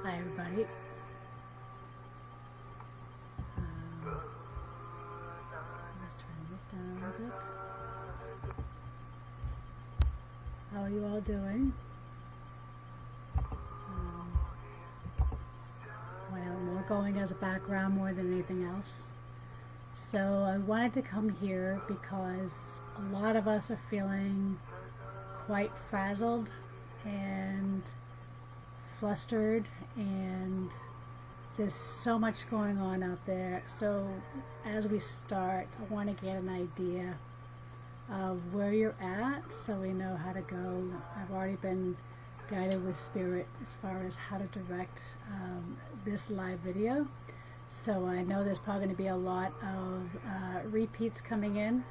Hi everybody. Let's turn this down a bit. How are you all doing? More going as a background more than anything else. So I wanted to come here because a lot of us are feeling quite frazzled and flustered, and there's so much going on out there. So as we start, I want to get an idea of where you're at so we know how to go. I've already been guided with spirit as far as how to direct this live video. So I know there's probably going to be a lot of repeats coming in.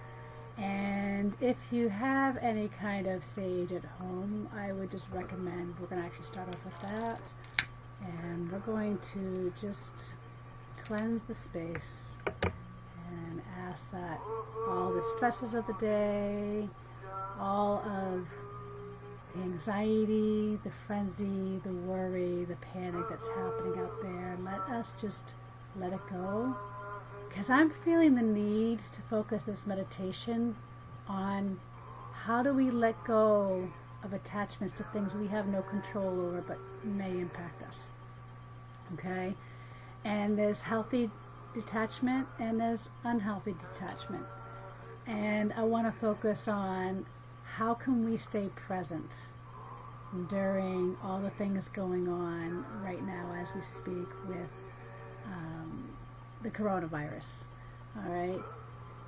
And if you have any kind of sage at home, I would just recommend, we're going to actually start off with that. And we're going to just cleanse the space and ask that all the stresses of the day, all of the anxiety, the frenzy, the worry, the panic that's happening out there, let us just let it go. Because I'm feeling the need to focus this meditation on how do we let go of attachments to things we have no control over but may impact us. Okay? And there's healthy detachment and there's unhealthy detachment. And I want to focus on how can we stay present during all the things going on right now as we speak with the coronavirus. All right.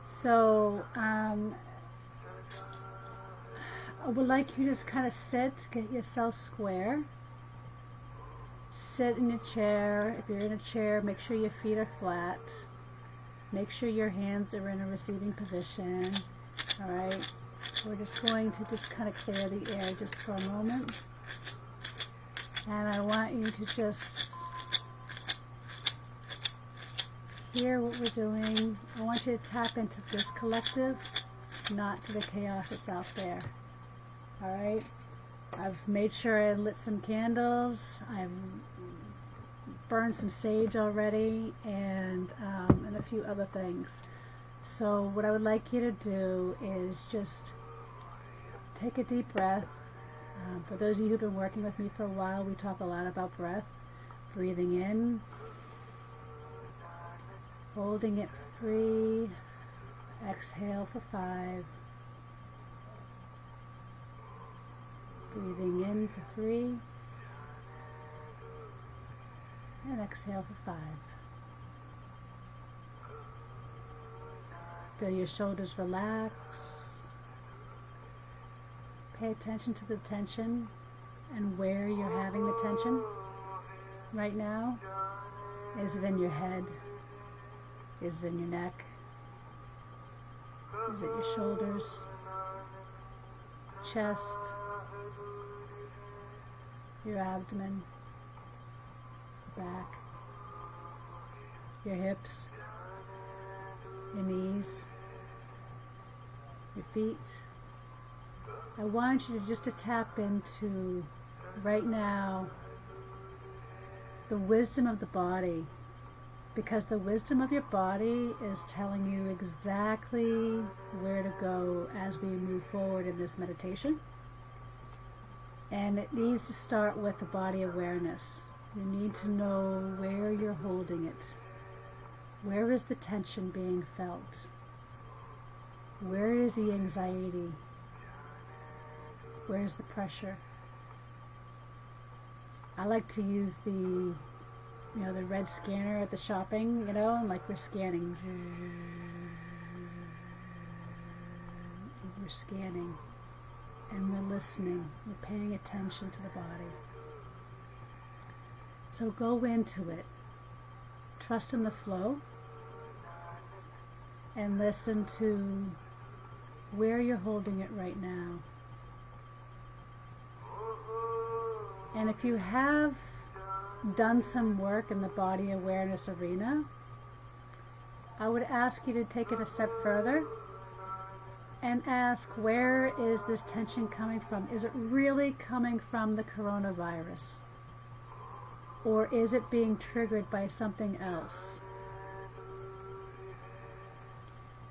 So I would like you to just kind of sit, get yourself square. Sit in your chair. If you're in a chair, make sure your feet are flat. Make sure your hands are in a receiving position. All right. We're just going to just kind of clear the air just for a moment. And I want you to just hear what we're doing. I want you to tap into this collective, not to the chaos that's out there. All right? I've made sure I lit some candles. I've burned some sage already, and a few other things. So what I would like you to do is just take a deep breath. For those of you who've been working with me for a while, we talk a lot about breath. Breathing in, holding it for 3, exhale for 5, breathing in for 3, and exhale for 5. Feel your shoulders relax. Pay attention to the tension and where you're having the tension right now. Is it in your head? Is it in your neck? Is it your shoulders? Chest? Your abdomen? Back? Your hips? Your knees, your feet. I want you to tap into right now the wisdom of the body, because the wisdom of your body is telling you exactly where to go as we move forward in this meditation. And it needs to start with the body awareness. You need to know where you're holding it. Where is the tension being felt? Where is the anxiety? Where's the pressure? I like to use the red scanner at the shopping, and like we're scanning. We're scanning and we're listening. We're paying attention to the body. So go into it. Trust in the flow and listen to where you're holding it right now. And if you have done some work in the body awareness arena, I would ask you to take it a step further and ask, where is this tension coming from? Is it really coming from the coronavirus? Or is it being triggered by something else?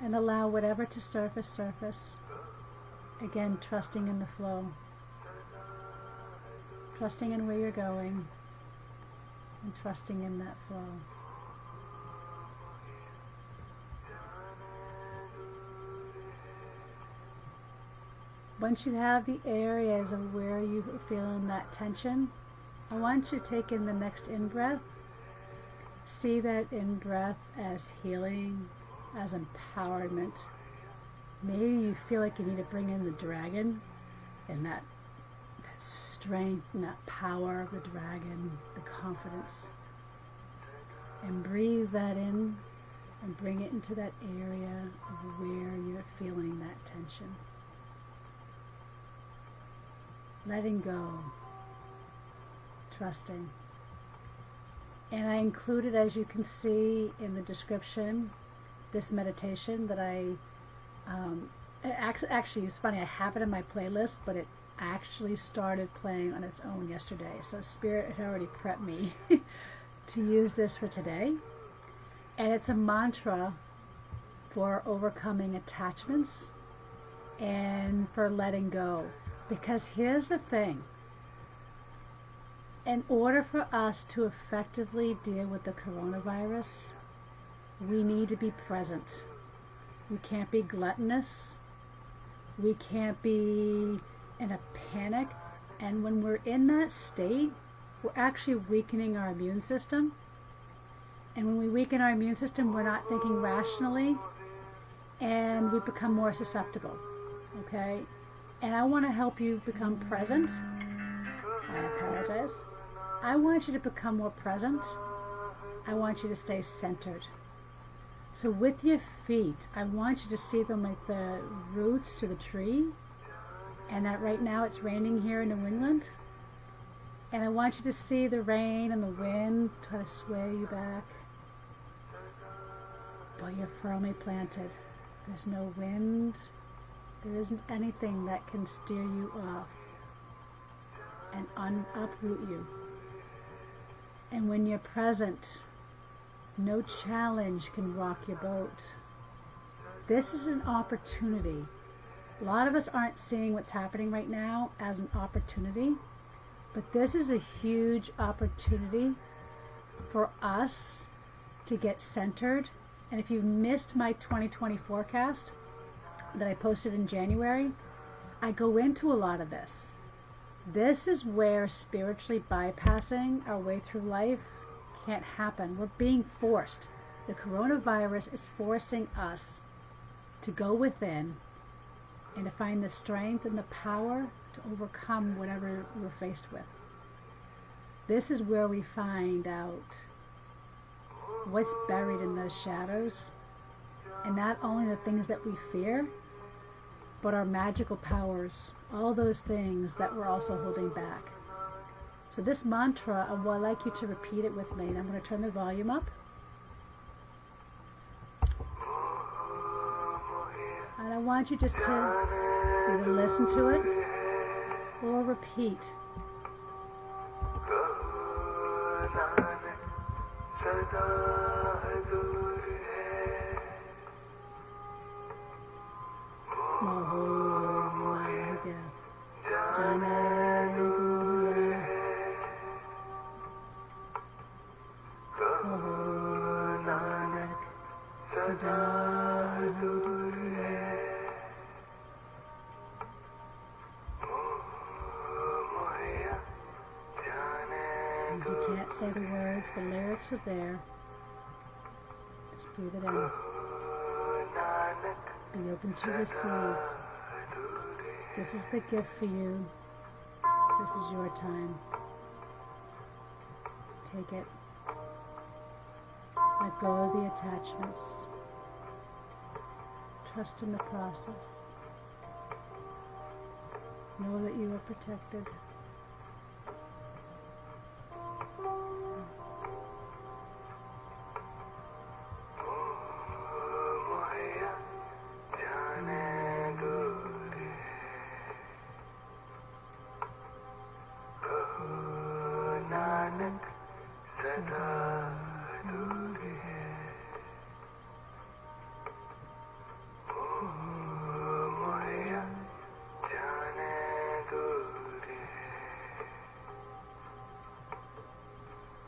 And allow whatever to surface. Again, trusting in the flow. Trusting in where you're going. And trusting in that flow. Once you have the areas of where you are feeling that tension, I want you to take in the next in-breath. See that in-breath as healing, as empowerment. Maybe you feel like you need to bring in the dragon and that strength and that power of the dragon, the confidence. And breathe that in and bring it into that area of where you're feeling that tension. Letting go, trusting. And I included, as you can see in the description, this meditation that actually it's funny, I have it in my playlist, but it actually started playing on its own yesterday. So Spirit had already prepped me to use this for today. And it's a mantra for overcoming attachments and for letting go. Because here's the thing. In order for us to effectively deal with the coronavirus, we need to be present. We can't be gluttonous. We can't be in a panic. And when we're in that state, we're actually weakening our immune system. And when we weaken our immune system, we're not thinking rationally, and we become more susceptible. Okay? And I want to help you become present. I apologize. I want you to become more present. I want you to stay centered. So with your feet, I want you to see them like the roots to the tree. And that right now it's raining here in New England. And I want you to see the rain and the wind try to sway you back. But you're firmly planted. There's no wind. There isn't anything that can steer you off and uproot you. And when you're present, no challenge can rock your boat. This is an opportunity. A lot of us aren't seeing what's happening right now as an opportunity, but this is a huge opportunity for us to get centered. And if you missed my 2020 forecast that I posted in January, I go into a lot of this. This is where spiritually bypassing our way through life can't happen. We're being forced. The coronavirus is forcing us to go within and to find the strength and the power to overcome whatever we're faced with. This is where we find out what's buried in those shadows, and not only the things that we fear, but our magical powers, all those things that we're also holding back. So this mantra, I would like you to repeat it with me, and I'm going to turn the volume up. And I want you just to either listen to it or repeat. MOHIYA, jānai MOHIYA, Kaho Nānak, saḍā haḍūr. If you can't say the words, the lyrics are there. Just breathe it in. Be open to receive. This is the gift for you. This is your time. Take it. Let go of the attachments. Trust in the process. Know that you are protected. मोहिया जाने दूर है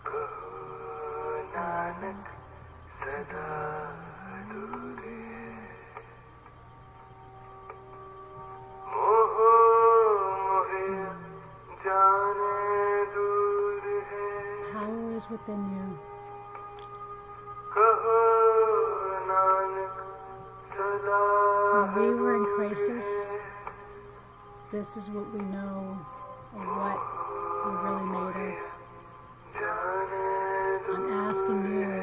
कहो नानक सदा दूर है मोहिया जाने दूर है Power is within you. कहो नानक सदा When we were in crisis, this is what we know of what we really made of. I'm asking you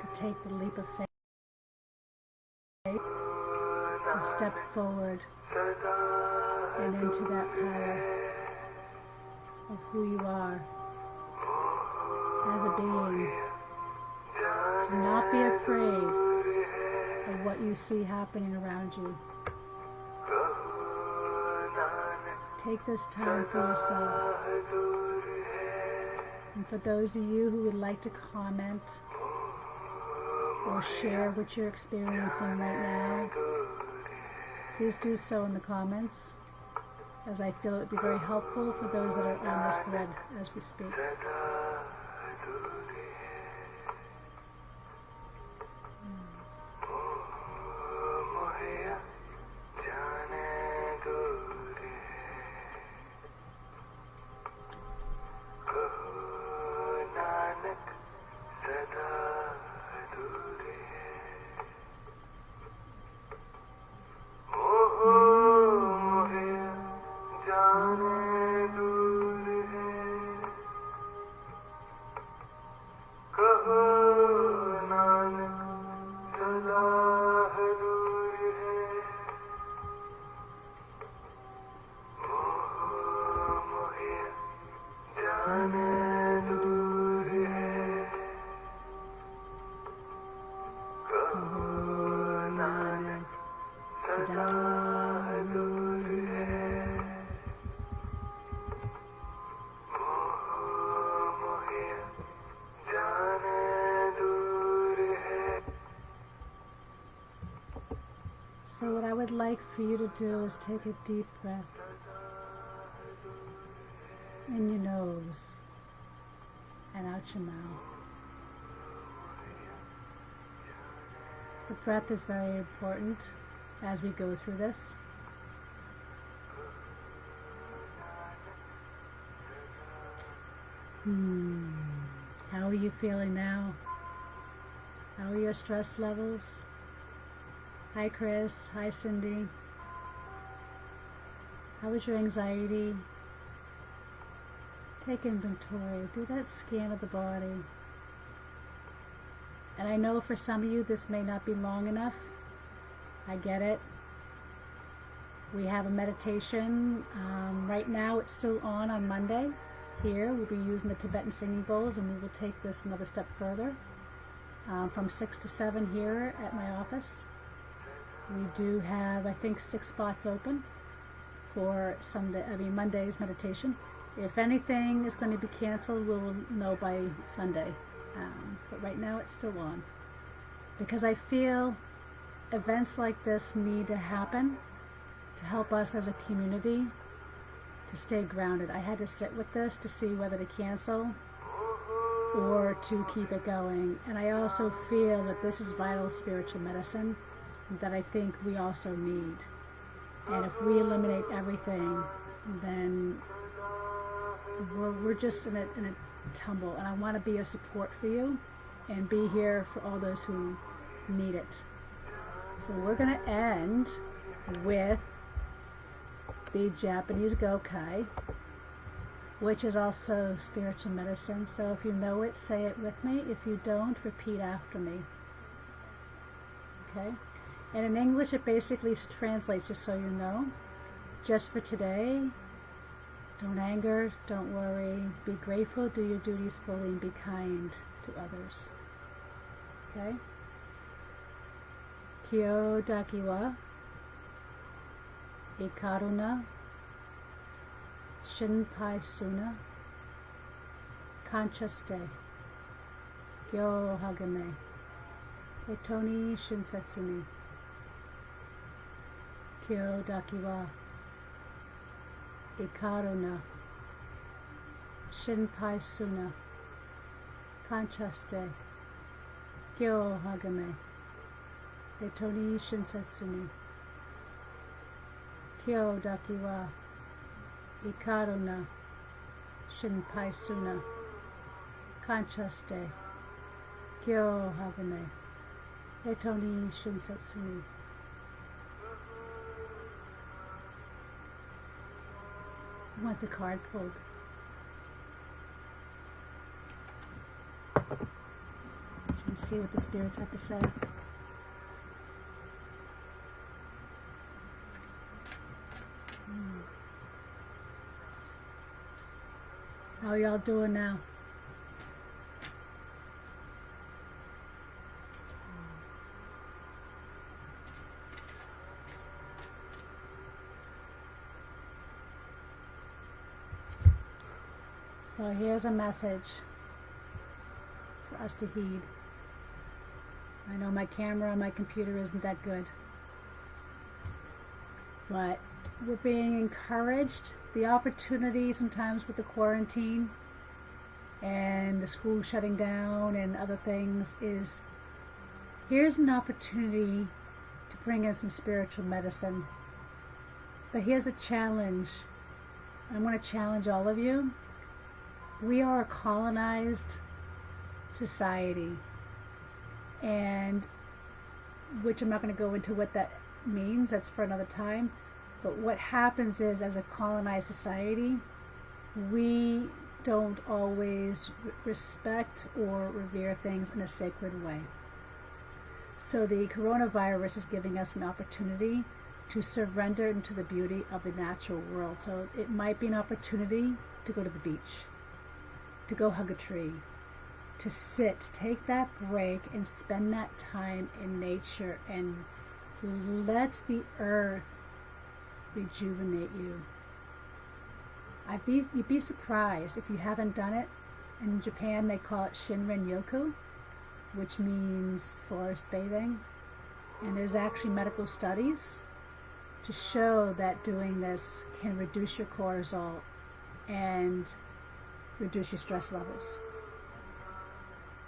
to take the leap of faith and step forward and into that power of who you are as a being. To not be afraid of what you see happening around you. Take this time for yourself. And for those of you who would like to comment or share what you're experiencing right now, please do so in the comments, as I feel it would be very helpful for those that are on this thread as we speak. So what I would like for you to do is take a deep breath in your nose and out your mouth. The breath is very important as we go through this. How are you feeling now? How are your stress levels? Hi Chris, hi Cindy. How is your anxiety? Take inventory, do that scan of the body. And I know for some of you this may not be long enough. I get it. We have a meditation. Right now it's still on Monday. Here we'll be using the Tibetan Singing Bowls, and we will take this another step further. From 6 to 7 here at my office. We do have, I think, 6 spots open for Monday's meditation. If anything is going to be canceled, we'll know by Sunday. But right now it's still on. Because I feel events like this need to happen to help us as a community to stay grounded. I had to sit with this to see whether to cancel or to keep it going. And I also feel that this is vital spiritual medicine that I think we also need. And if we eliminate everything, then we're just in a tumble. And I want to be a support for you and be here for all those who need it. So we're going to end with the Japanese Gokai, which is also spiritual medicine. So if you know it, say it with me. If you don't, repeat after me. Okay? And in English, it basically translates, just so you know, just for today, don't anger, don't worry, be grateful, do your duties fully, and be kind to others. Okay? Kyo dakiwa, ikaruna, shinpai suna, kancha stay. Gyo Hagame. Etoni Shinsetsuni. Kyo Dakiwa. Ikaruna. Shinpai Suna. Kanchaste. Gyo Hagame. Etoni Shinsetsuni. Kyo Dakiwa. Ikaruna. Shinpai Suna. Kanchaste. Gyo Hagame. Etoni Shinsetsuni. Who wants a card pulled? Should we see what the spirits have to say? How are y'all doing now? So here's a message for us to heed. I know my camera on my computer isn't that good, but we're being encouraged. The opportunity sometimes with the quarantine and the school shutting down and other things is, here's an opportunity to bring in some spiritual medicine. But here's the challenge. I want to challenge all of you. We are a colonized society, and which I'm not going to go into what that means, that's for another time. But what happens is, as a colonized society, we don't always respect or revere things in a sacred way. So the coronavirus is giving us an opportunity to surrender into the beauty of the natural world. So it might be an opportunity to go to the beach, to go hug a tree, to sit, take that break and spend that time in nature and let the earth rejuvenate you. You'd be surprised if you haven't done it. In Japan they call it Shinrin Yoku, which means forest bathing. And there's actually medical studies to show that doing this can reduce your cortisol and reduce your stress levels.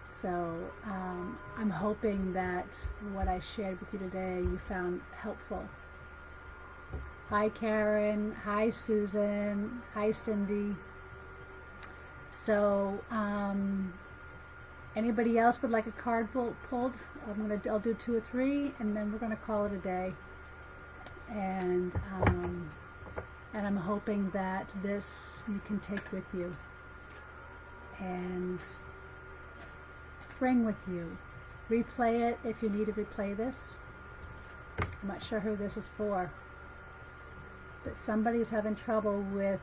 So I'm hoping that what I shared with you today you found helpful. Hi Karen, hi Susan, hi Cindy. So anybody else would like a card pulled? I'll do 2 or 3 and then we're gonna call it a day. And I'm hoping that this you can take with you and bring with you. Replay it if you need to replay this. I'm not sure who this is for, but somebody's having trouble with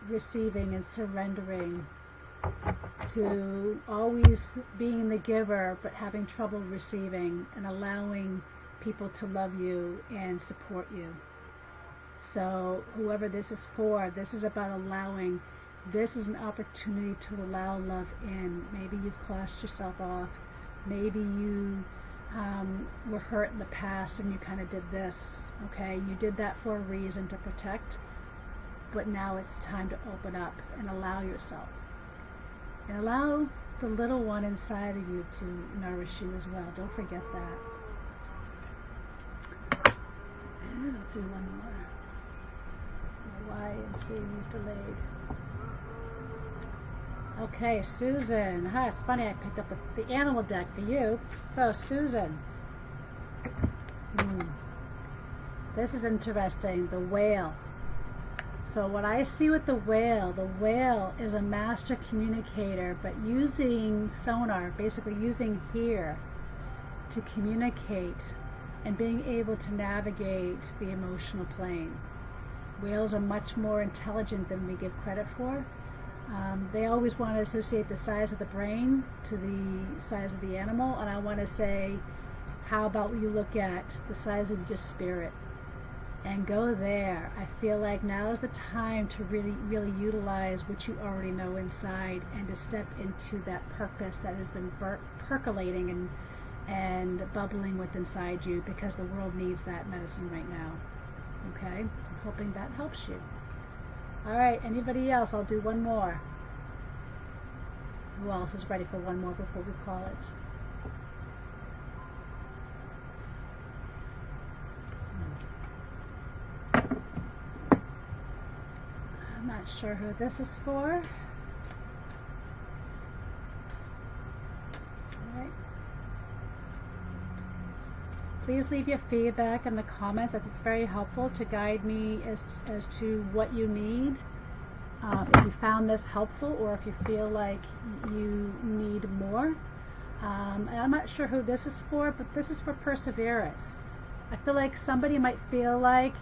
receiving and surrendering to always being the giver, but having trouble receiving and allowing people to love you and support you. So whoever this is for, this is about allowing. This is an opportunity to allow love in. Maybe you've closed yourself off. Maybe you were hurt in the past and you kind of did this. Okay, you did that for a reason, to protect. But now it's time to open up and allow yourself. And allow the little one inside of you to nourish you as well. Don't forget that. And I'll do one more. YMC is delayed. Okay, Susan. Hi, it's funny I picked up the animal deck for you. So, Susan. This is interesting. The whale. So what I see with the whale is a master communicator, but using sonar, basically using here to communicate and being able to navigate the emotional plane. Whales are much more intelligent than we give credit for. They always want to associate the size of the brain to the size of the animal, and I want to say, how about you look at the size of your spirit? and go there. I feel like now is the time to really utilize what you already know inside and to step into that purpose that has been percolating and bubbling within inside you, because the world needs that medicine right now. Okay? I'm hoping that helps you. All right, anybody else? I'll do one more. Who else is ready for one more before we call it? I'm not sure who this is for. All right. Please leave your feedback in the comments, as it's very helpful to guide me as to what you need. If you found this helpful, or if you feel like you need more. And I'm not sure who this is for, but this is for perseverance. I feel like somebody might feel like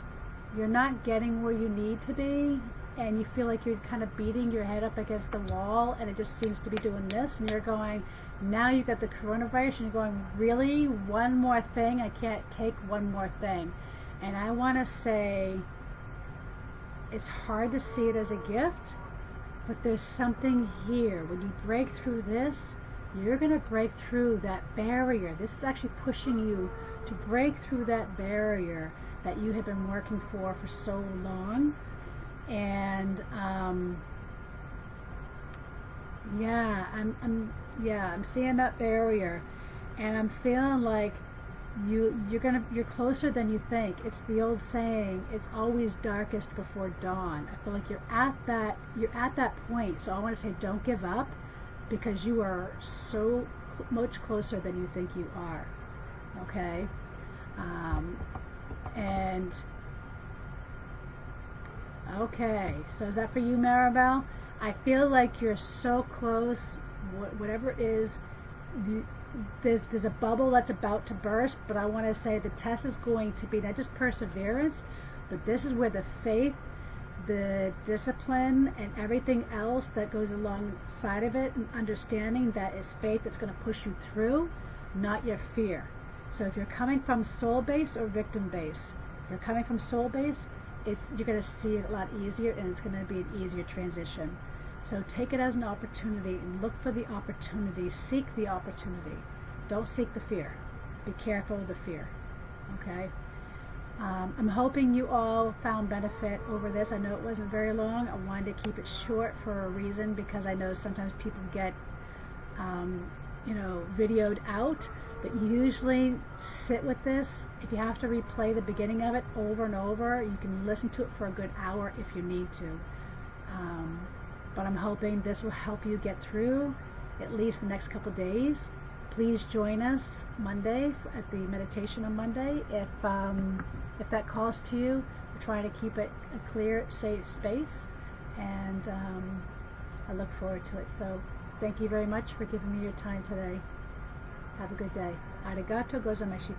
you're not getting where you need to be, and you feel like you're kind of beating your head up against the wall, and it just seems to be doing this, and you're going, now you've got the coronavirus, and you're going, really? One more thing? I can't take one more thing. And I want to say, it's hard to see it as a gift, but there's something here. When you break through this, you're going to break through that barrier. This is actually pushing you to break through that barrier that you have been working for so long. And I'm seeing that barrier, and I'm feeling like you're closer than you think. It's the old saying, it's always darkest before dawn. I feel like you're at that point. So I want to say, don't give up, because you are so much closer than you think you are. Okay? Okay, so is that for you, Maribel? I feel like you're so close. Whatever it is, there's a bubble that's about to burst, but I want to say the test is going to be not just perseverance, but this is where the faith, the discipline, and everything else that goes alongside of it, and understanding that it's faith that's going to push you through, not your fear. So if you're coming from soul base or victim base, if you're coming from soul base, you're going to see it a lot easier, and it's going to be an easier transition. So take it as an opportunity and look for the opportunity. Seek the opportunity. Don't seek the fear. Be careful of the fear. Okay? I'm hoping you all found benefit over this. I know it wasn't very long. I wanted to keep it short for a reason, because I know sometimes people get videoed out. But usually sit with this. If you have to replay the beginning of it over and over, you can listen to it for a good hour if you need to. But I'm hoping this will help you get through at least the next couple days. Please join us Monday at the meditation on Monday if that calls to you. We're trying to keep it a clear, safe space, and I look forward to it. So thank you very much for giving me your time today. Have a good day. Arigato gozaimasu.